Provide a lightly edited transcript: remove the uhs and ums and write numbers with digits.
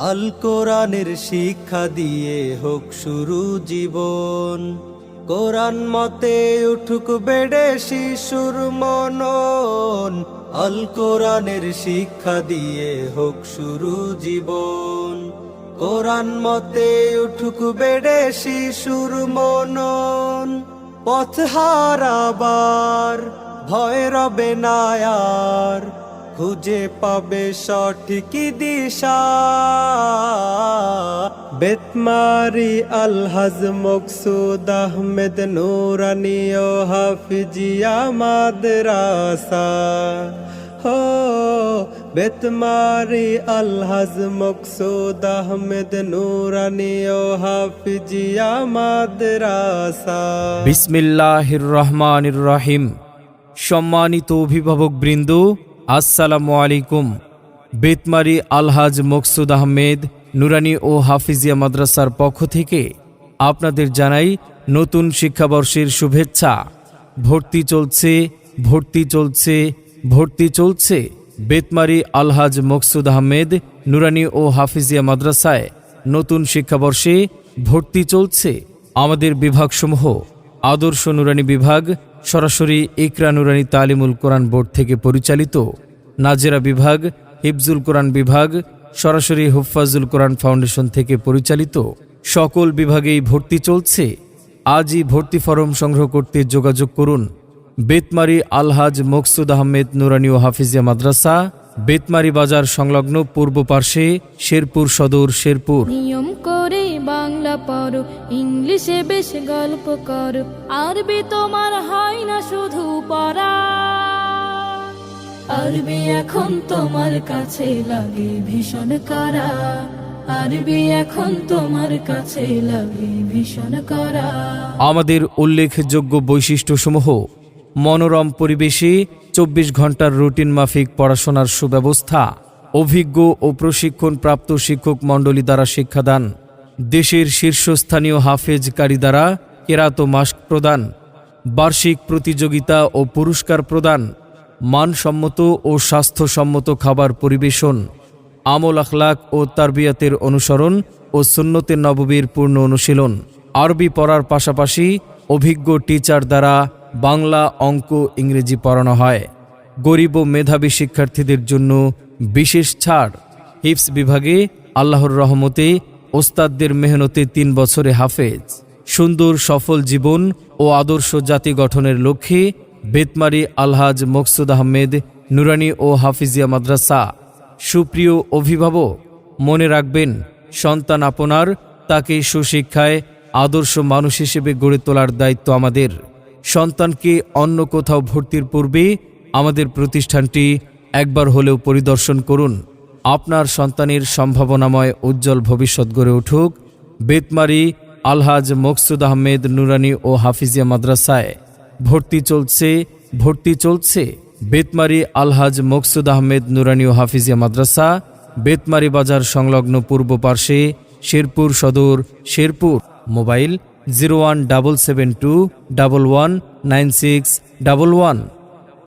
আল কোরআনের শিক্ষা দিয়ে হোক শুরু জীবন। কোরআন মতে উঠুক বেড়ে শিশুর মনন, আল কোরআনের শিক্ষা দিয়ে হোক শুরু জীবন। কোরআন মতে উঠুক বেড়ে শিশুর মনন, পথ হারাবার ভয় রবে না আর, খুঁজে পাবে সঠিক দিশা। বেতমারি আলহাজ মকসুদ আহমেদ নুরানি ও হাফিজিয়া মাদ্রাসা, হো বেতমারি আলহাজ মকসুদ আহমেদ নুরানি ও হাফিজিয়া মাদ্রাসা। বিসমিল্লাহির রহমানির রহিম। সম্মানিত অভিভাবক বৃন্দ, আসসালামু আলাইকুম। বেতমারি আলহাজ মকসুদ আহমেদ নুরানি ও হাফিজিয়া মাদ্রাসার পক্ষ থেকে আপনাদের জানাই নতুন শিক্ষাবর্ষের শুভেচ্ছা। ভর্তি চলছে, ভর্তি চলছে, ভর্তি চলছে। বেতমারি আলহাজ মকসুদ আহমেদ নুরানি ও হাফিজিয়া মাদ্রাসায় নতুন শিক্ষাবর্ষে ভর্তি চলছে। আমাদের বিভাগসমূহ: আদর্শ নুরানি বিভাগ সরাসরি ইকরা নুরানি তালিমুল কোরআন বোর্ড থেকে পরিচালিত, নাজেরা বিভাগ হিফজুল কোরআন বিভাগ সরাসরি হুফাজুল কোরআন ফাউন্ডেশন থেকে পরিচালিত। সকল বিভাগেই ভর্তি চলছে। আজই ভর্তি ফরম সংগ্রহ করতে যোগাযোগ করুন। বেতমারি আলহাজ মকসুদ আহমেদ নুরানি ও হাফিজিয়া মাদ্রাসা, বেতমারি বাজার সংলগ্ন পূর্ব পার্শ্বে, শেরপুর সদর, শেরপুর। নিয়ম করে বাংলা পড়ো, ইংলিশে বেশ গল্প করো, আরবি তোমার হয় না শুধু পড়া। আরবি এখন তোমার কাছে লাগে ভীষণ করা, আরবি এখন তোমার কাছে লাগে ভীষণ করা। আমাদের উল্লেখযোগ্য বৈশিষ্ট্যসমূহ: মনোরম পরিবেশে 24 ঘন্টার রুটিন মাফিক পড়াশোনার সুব্যবস্থা, অভিজ্ঞ ও প্রশিক্ষণপ্রাপ্ত শিক্ষক মণ্ডলী দ্বারা শিক্ষাদান, দেশের শীর্ষস্থানীয় হাফেজকারী দ্বারা কেরাত ও মাস্ক প্রদান, বার্ষিক প্রতিযোগিতা ও পুরস্কার প্রদান, মানসম্মত ও স্বাস্থ্যসম্মত খাবার পরিবেশন, আমল আখলাক ও তারবিয়াতের অনুসরণ ও সুন্নতে নববীর পূর্ণ অনুশীলন। আরবি পড়ার পাশাপাশি অভিজ্ঞ টিচার দ্বারা বাংলা, অঙ্ক, ইংরেজি পড়ানো হয়। গরিব ও মেধাবী শিক্ষার্থীদের জন্য বিশেষ ছাড়। হিফজ বিভাগে আল্লাহর রহমতে ওস্তাদদের মেহনতে 3 বছরে হাফেজ। সুন্দর সফল জীবন ও আদর্শ জাতি গঠনের লক্ষ্যে বেতমারি আলহাজ মকসুদ আহমেদ নুরানি ও হাফিজিয়া মাদ্রাসা। সুপ্রিয় অভিভাবক, মনে রাখবেন, সন্তান আপনার, তাকে সুশিক্ষায় আদর্শ মানুষ হিসেবে গড়ে তোলার দায়িত্ব আমাদের। সন্তানকে অন্য কোথাও ভর্তির পূর্বে আমাদের প্রতিষ্ঠানটি একবার হলেও পরিদর্শন করুন। আপনার সন্তানের সম্ভাবনাময় উজ্জ্বল ভবিষ্যৎ গড়ে উঠুক। বেতমারি আলহাজ মকসুদ আহমেদ নুরানি ও হাফিজিয়া মাদ্রাসায় ভর্তি চলছে, ভর্তি চলছে। বেতমারি আলহাজ মকসুদ আহমেদ নুরানি ও হাফিজিয়া মাদ্রাসা, বেতমারি বাজার সংলগ্ন পূর্ব পার্শ্বে, শেরপুর সদর, শেরপুর। মোবাইল 01772 119611।